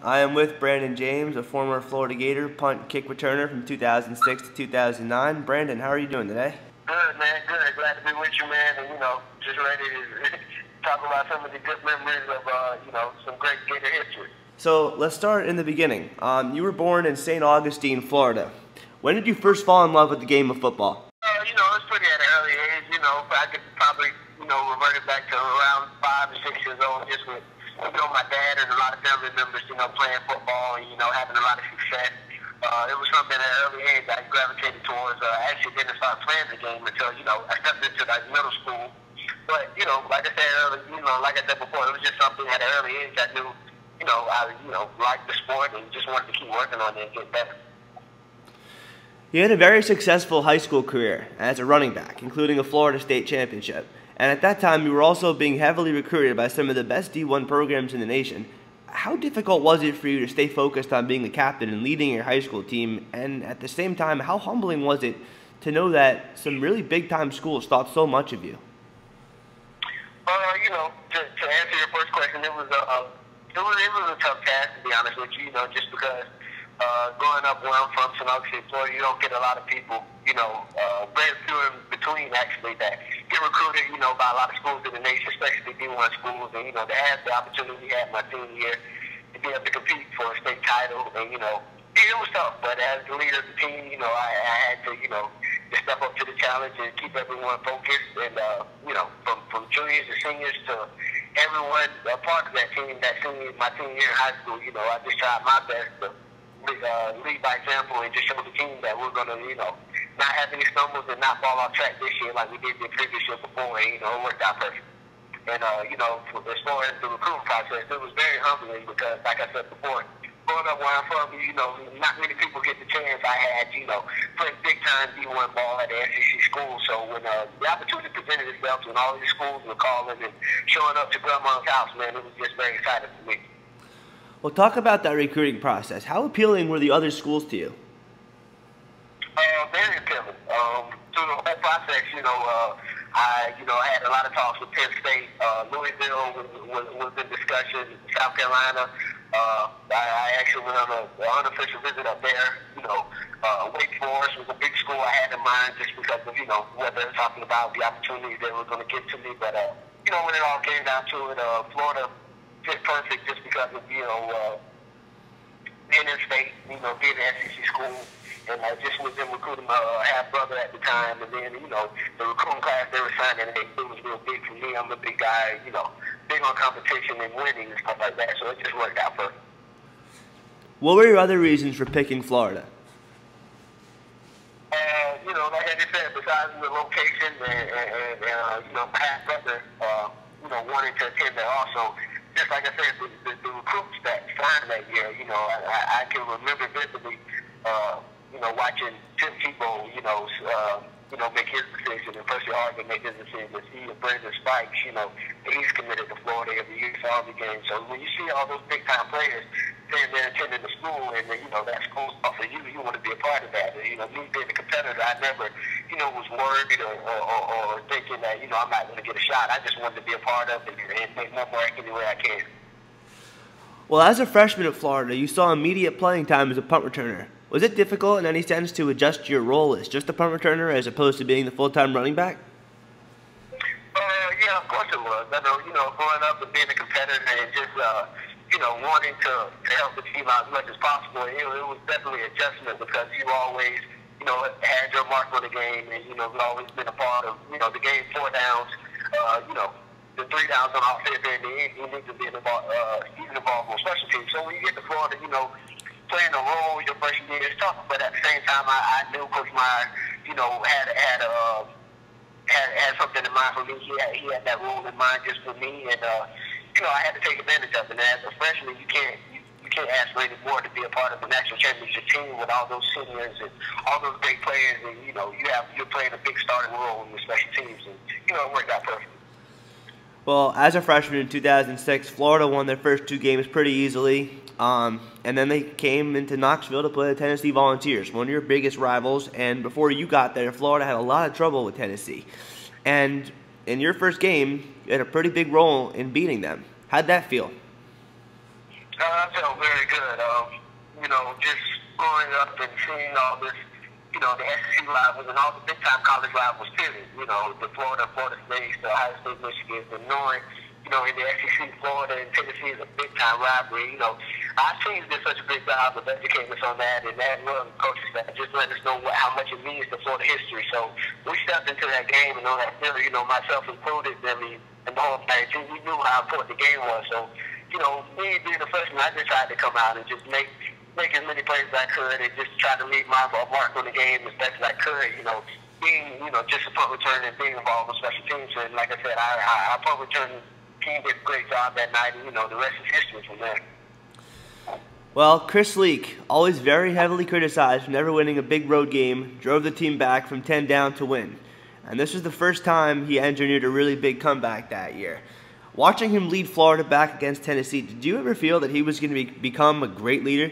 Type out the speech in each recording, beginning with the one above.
I am with Brandon James, a former Florida Gator punt kick returner from 2006 to 2009. Brandon, how are you doing today? Good, man. Good. Glad to be with you, man. And, just ready to talk about some of the good memories of, some great Gator history. So let's start in the beginning. You were born in St. Augustine, Florida. When did you first fall in love with the game of football? It was pretty at an early age, I could probably, revert it back to around 5 or 6 years old, just with, my dad and a lot of family members, playing football and, having a lot of success. It was something at an early age I gravitated towards. I actually didn't start playing the game until, I stepped into middle school. But, like I said earlier, like I said before, it was just something at an early age I knew, I, liked the sport and just wanted to keep working on it and get better. You had a very successful high school career as a running back, including a Florida State championship. And at that time, you were also being heavily recruited by some of the best D1 programs in the nation. How difficult was it for you to stay focused on being the captain and leading your high school team? And at the same time, how humbling was it to know that some really big-time schools thought so much of you? To answer your first question, it was a tough task, to be honest with you, just because growing up where I'm from, St. Augustine, Florida, you don't get a lot of people, very few in between, actually, that get recruited, by a lot of schools in the nation, especially D1 schools, and, to have the opportunity we had my senior year to be able to compete for a state title, and, it was tough, but as the leader of the team, I had to, to step up to the challenge and keep everyone focused, and, from juniors to seniors to everyone a part of that team, my senior year in high school, I just tried my best to lead by example and just show the team that we're going to, not have any stumbles and not fall off track this year like we did the previous year before, and, it worked out perfect. And, as far as the recruiting process, it was very humbling because, like I said before, growing up where I'm from, not many people get the chance I had, playing big-time D1 ball at the SEC school. So when the opportunity presented itself and all these schools were calling and showing up to Grandma's house, man, it was just very exciting for me. Well, talk about that recruiting process. How appealing were the other schools to you? Very appealing. Through the whole process, I had a lot of talks with Penn State. Louisville was in discussion. South Carolina. I actually went on an unofficial visit up there. Wake Forest was a big school I had in mind just because of, what they're talking about, the opportunities they were going to give to me. But, when it all came down to it, Florida fit perfect just because of, being in state, being an SEC school. And I just was in recruiting my half-brother at the time. And then, the recruiting class they were signing, it was real big for me. I'm a big guy, big on competition and winning and stuff like that. So it just worked out perfect. What were your other reasons for picking Florida? Like I just said, besides the location and my half-brother, wanting to attend there also, just like I said, the recruits that signed that year, I can remember vividly, watching Tim Tebow, make his decision, and Percy Harvin make his decision, to see Brandon Spikes, he's committed to Florida every year for all the games. So when you see all those big-time players saying they're attending the school, and, that school's for you, you want to be a part of that. And, me being a competitor, I never, was worried or thinking that, I'm not going to get a shot. I just wanted to be a part of it and make my mark any way I can. Well, as a freshman at Florida, you saw immediate playing time as a punt returner. Was it difficult in any sense to adjust your role as just a punt returner as opposed to being the full-time running back? Yeah, of course it was. I know, growing up and being a competitor and just, wanting to help the team out as much as possible, it was definitely an adjustment because you always, had your mark on the game and, you've always been a part of, the game 4 downs, the 3 downs on offense and you need to be involved on special teams. So when you get to Florida, playing a role your first year is tough, but at the same time, I knew Coach Meyer, had something in mind for me. He had that role in mind just for me, and I had to take advantage of it. And as a freshman, you can't ask for any more to be a part of the national championship team with all those seniors and all those great players, and you're playing a big starting role in your special teams, and it worked out perfect. Well, as a freshman in 2006, Florida won their first 2 games pretty easily. And then they came into Knoxville to play the Tennessee Volunteers, one of your biggest rivals. And before you got there, Florida had a lot of trouble with Tennessee. And in your first game, you had a pretty big role in beating them. How'd that feel? I felt very good. Just growing up and seeing all this, the SEC rivals and all the big-time college rivals, period. The Florida State, the Ohio State, Michigan, and knowing, in the SEC, Florida and Tennessee is a big-time rivalry. Our teams did such a good job of educating us on that, and that love coaches that just let us know how much it means to Florida history. So we stepped into that game and on that field, myself included, and the whole entire team, we knew how important the game was. So, me being a freshman, I just tried to come out and just make as many plays as I could and just try to leave my mark on the game as best as I could, being, just a punt return and being involved in special teams. And like I said, our punt return team did a great job that night, and, the rest is history from there. Well, Chris Leak, always very heavily criticized for never winning a big road game, drove the team back from 10 down to win. And this was the first time he engineered a really big comeback that year. Watching him lead Florida back against Tennessee, did you ever feel that he was going to become a great leader?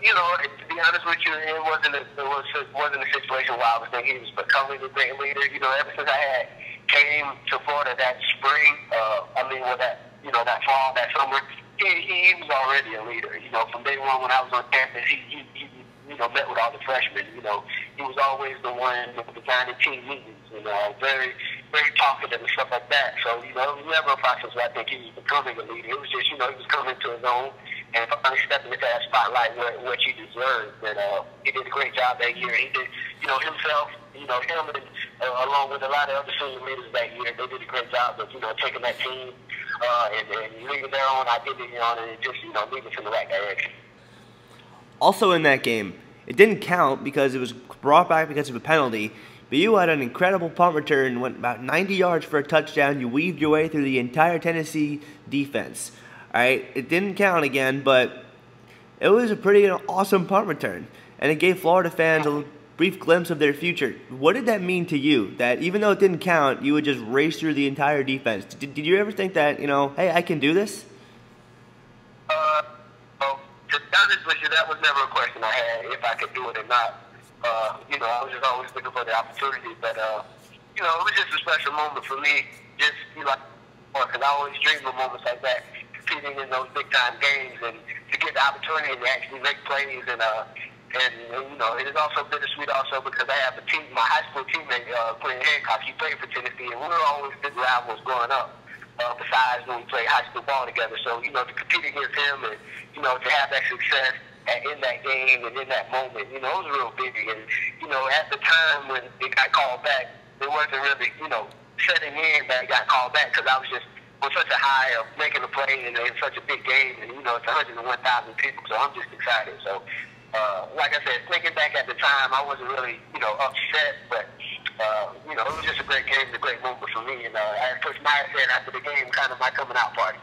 To be honest with you, it wasn't a situation where I was thinking he was becoming a great leader. Ever since I came to Florida that spring, that fall, that summer, he was already a leader. From day one when I was on campus, he met with all the freshmen. He was always the one designing team meetings, very, very talkative and stuff like that. So, it was never a process where I think he was becoming a leader. It was just, he was coming to his own and finally stepping into that spotlight what he deserved. And he did a great job that year. He did, himself, him and along with a lot of other senior leaders that year, they did a great job of, taking that team and leading their own identity on it and just, leading us in the right direction. Also in that game, it didn't count because it was brought back because of a penalty, but you had an incredible punt return, went about 90 yards for a touchdown. You weaved your way through the entire Tennessee defense. All right, it didn't count again, but it was a pretty awesome punt return, and it gave Florida fans a brief glimpse of their future. What did that mean to you, that even though it didn't count, you would just race through the entire defense? Did you ever think that, hey, I can do this? To be honest with you, that was never a question I had, if I could do it or not. I was just always looking for the opportunity, but, it was just a special moment for me, just, because I always dream of moments like that, competing in those big-time games, and to get the opportunity to actually make plays, and it is also bittersweet also because I have my high school teammate, Quinn Hancock. He played for Tennessee, and we were always big rivals growing up, besides when we played high school ball together. So, to compete against him and, to have that success in that game and in that moment, it was real big. And, at the time when it got called back, it wasn't really, setting in that it got called back because I was just on such a high of making a play in such a big game. And, it's 101,000 people, so I'm just excited. So, like I said, thinking back at the time, I wasn't really, upset, but, it was just a great game, a great moment for me. And as Coach Meyer said after the game, kind of my coming out party.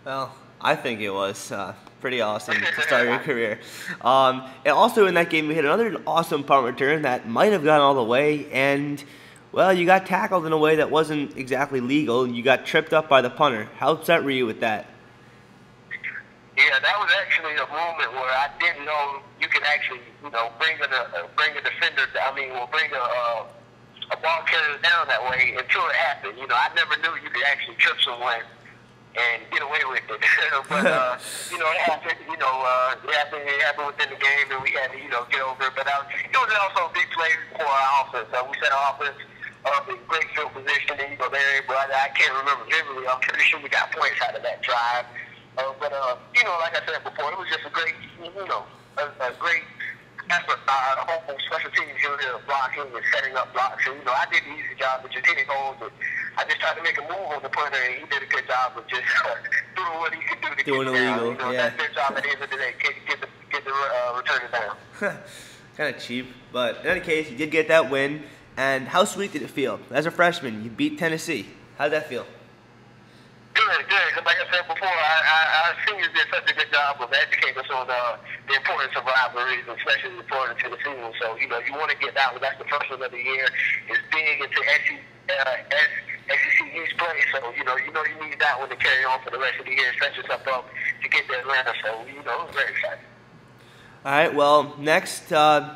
Well, I think it was pretty awesome to start your career. And also in that game, we had another awesome punt return that might have gone all the way, and, well, you got tackled in a way that wasn't exactly legal. You got tripped up by the punter. How upset were you with that? Yeah, that was actually a moment where I didn't know you could actually, bring a defender. Bring a ball carrier down that way until it happened. I never knew you could actually trip someone and get away with it. But it happened. It happened within the game, and we had to, get over it. But it was also a big play for our offense. We set our offense up in great field position, and I can't remember vividly. I'm pretty sure we got points out of that drive. But like I said before, it was just a great, a great effort by our whole special teams unit of blocking and setting up blocks. And, I did the easy job of just hitting holes. And I just tried to make a move on the punter, and he did a good job of just doing what he could do to doing get it illegal, down. yeah. That's their job at the end of the day, get the return it down. Kind of cheap, but in any case, you did get that win. And how sweet did it feel? As a freshman, you beat Tennessee. How did that feel? Good. Like I said before, our seniors did such a good job of educating us on the importance of rivalries, especially the Florida and Tennessee one. So, you want to get that one. That's the first one of the year. It's big into SEC East play. So, you need that one to carry on for the rest of the year, set yourself up to get to Atlanta. So, it was very exciting. All right, well, next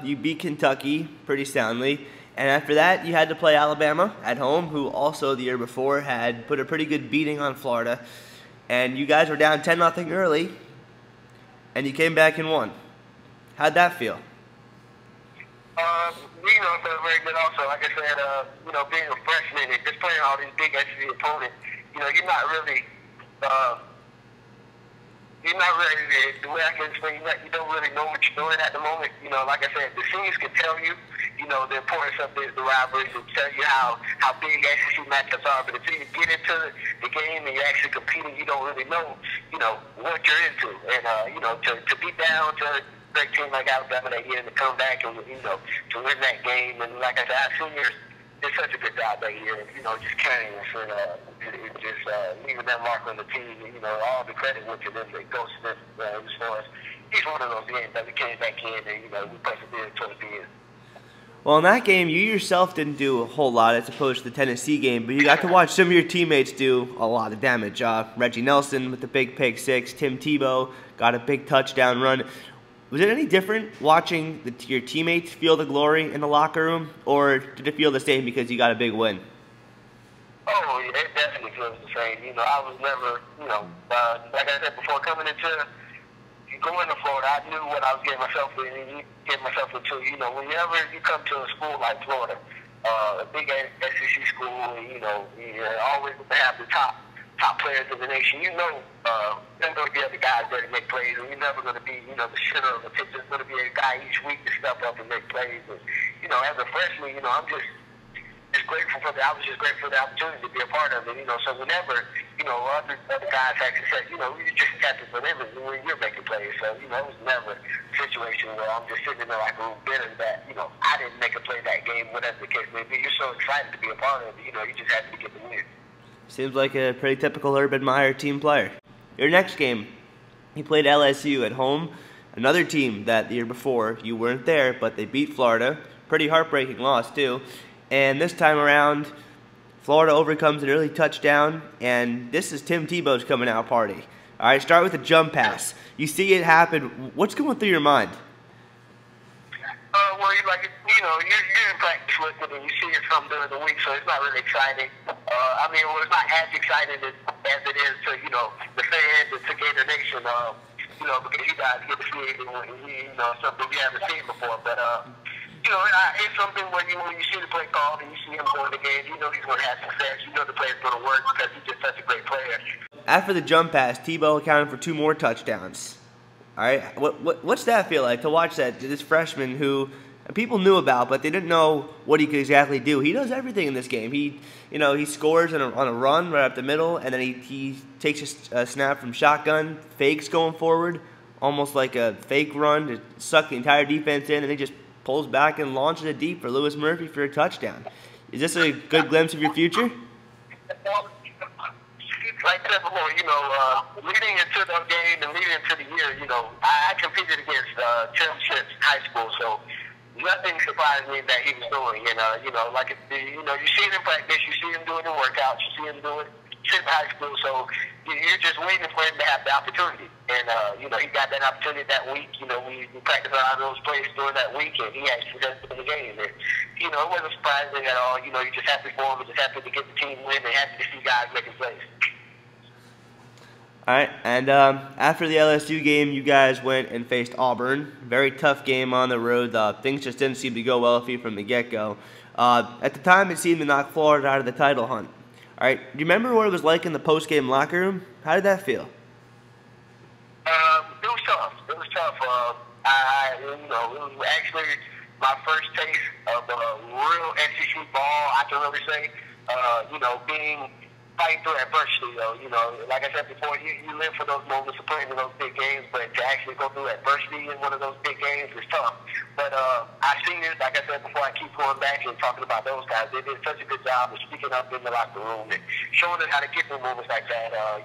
you beat Kentucky pretty soundly. And after that, you had to play Alabama at home, who also the year before had put a pretty good beating on Florida. and you guys were down 10-0 early, and you came back and won. How'd that feel? It felt very good also. Like I said, being a freshman and just playing all these big SEC opponents, you're not really, the way I can explain that, you don't really know what you're doing at the moment. Like I said, the seniors can tell you, the importance of the rivalries and tell you how big SEC matchups are. But until you get into the game and you're actually competing, you don't really know, what you're into. And, to be down to a great team like Alabama that year and to come back and, to win that game. And like I said, our seniors did such a good job that year, just carrying us and just leaving that mark on the team. All the credit went to them. It goes to them as far as each one of those games that we came back in and, we persevered towards the end. Well, in that game, you yourself didn't do a whole lot as opposed to the Tennessee game, but you got to watch some of your teammates do a lot of damage. Reggie Nelson with the big pick six, Tim Tebow got a big touchdown run. Was it any different watching your teammates feel the glory in the locker room, or did it feel the same because you got a big win? Oh, yeah, it definitely feels the same. I was never, like I said before, going to Florida, I knew what I was getting myself into. Whenever you come to a school like Florida, a big SEC school, you're always going to have the top players in the nation. There's going to be other guys there to make plays, and you're never going to be, the center of the pitch. There's going to be a guy each week to step up and make plays. And, as a freshman, I'm just grateful for I was just grateful for the opportunity to be a part of it. So whenever, other guys actually said, you just happy for them when you're making plays. So, it was never a situation where I'm just sitting there like a little bitter that, I didn't make a play that game, whatever the case may be. You're so excited to be a part of it. You just happy to get the win. Seems like a pretty typical Urban Meyer team player. Your next game, he played LSU at home, another team that the year before you weren't there, but they beat Florida. Pretty heartbreaking loss, too. And this time around, Florida overcomes an early touchdown, and this is Tim Tebow's coming out party. All right, start with a jump pass. You see it happen. What's going through your mind? Well, you're in practice with it, and you see it some during the week, so it's not really exciting. It's not as exciting as it is to, the fans and to Gator Nation, because you guys get to see it, something you haven't seen before. But, it's something when you see the play called and you see him going the game, he's going to have success. The play's going to work because he's just such a great player. After the jump pass, Tebow accounted for 2 more touchdowns. All right, what's that feel like to watch this freshman who people knew about, but they didn't know what he could exactly do? He does everything in this game. He scores on a run right up the middle, and then he takes a snap from shotgun, fakes going forward, almost like a fake run to suck the entire defense in, and he just pulls back and launches it deep for Lewis Murphy for a touchdown. Is this a good glimpse of your future? Like I said before, leading into the game and leading into the year, I competed against Tim Ship's high school, so nothing surprised me that he was doing. You see it in practice, you see him doing the workouts, you see him doing in high school, so you're just waiting for him to have the opportunity. And, he got that opportunity that week. We practiced a lot of those plays during that week, and he actually does it in the game. And, it wasn't surprising at all. You're just happy for him, just happy to get the team win, and happy to see guys making plays. All right, and after the LSU game, you guys went and faced Auburn. Very tough game on the road. Things just didn't seem to go well for you from the get-go. At the time, it seemed to knock Florida out of the title hunt. All right, do you remember what it was like in the post-game locker room? How did that feel? It was tough. It was tough. It was actually my first taste of real SEC ball, I can really say. Being fighting through adversity, though. Like I said before, you live for those moments of playing in those big games, but to actually go through adversity in one of those big games is tough. But I seen it, like I said before, I keep going back and talking about those guys. They did such a good job of speaking up in the locker room and showing us how to get through moments like that. I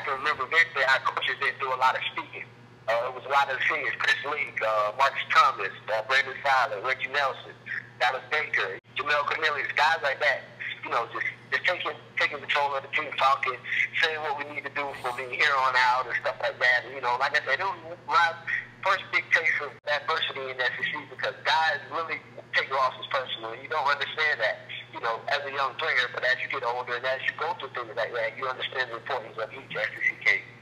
can remember eventually our coaches didn't do a lot of speaking. It was a lot of the seniors, Chris Leak, Marcus Thomas, Brandon Fowler, Reggie Nelson, Dallas Baker, Jamel Cornelius, guys like that. Just taking control of the team, talking, saying what we need to do from here on out and stuff like that. Like I said, it was my first big taste of adversity in the SEC because guys really take losses personally. You don't understand that. as a young player, but as you get older and as you go through things like that, you understand the importance of each SEC game.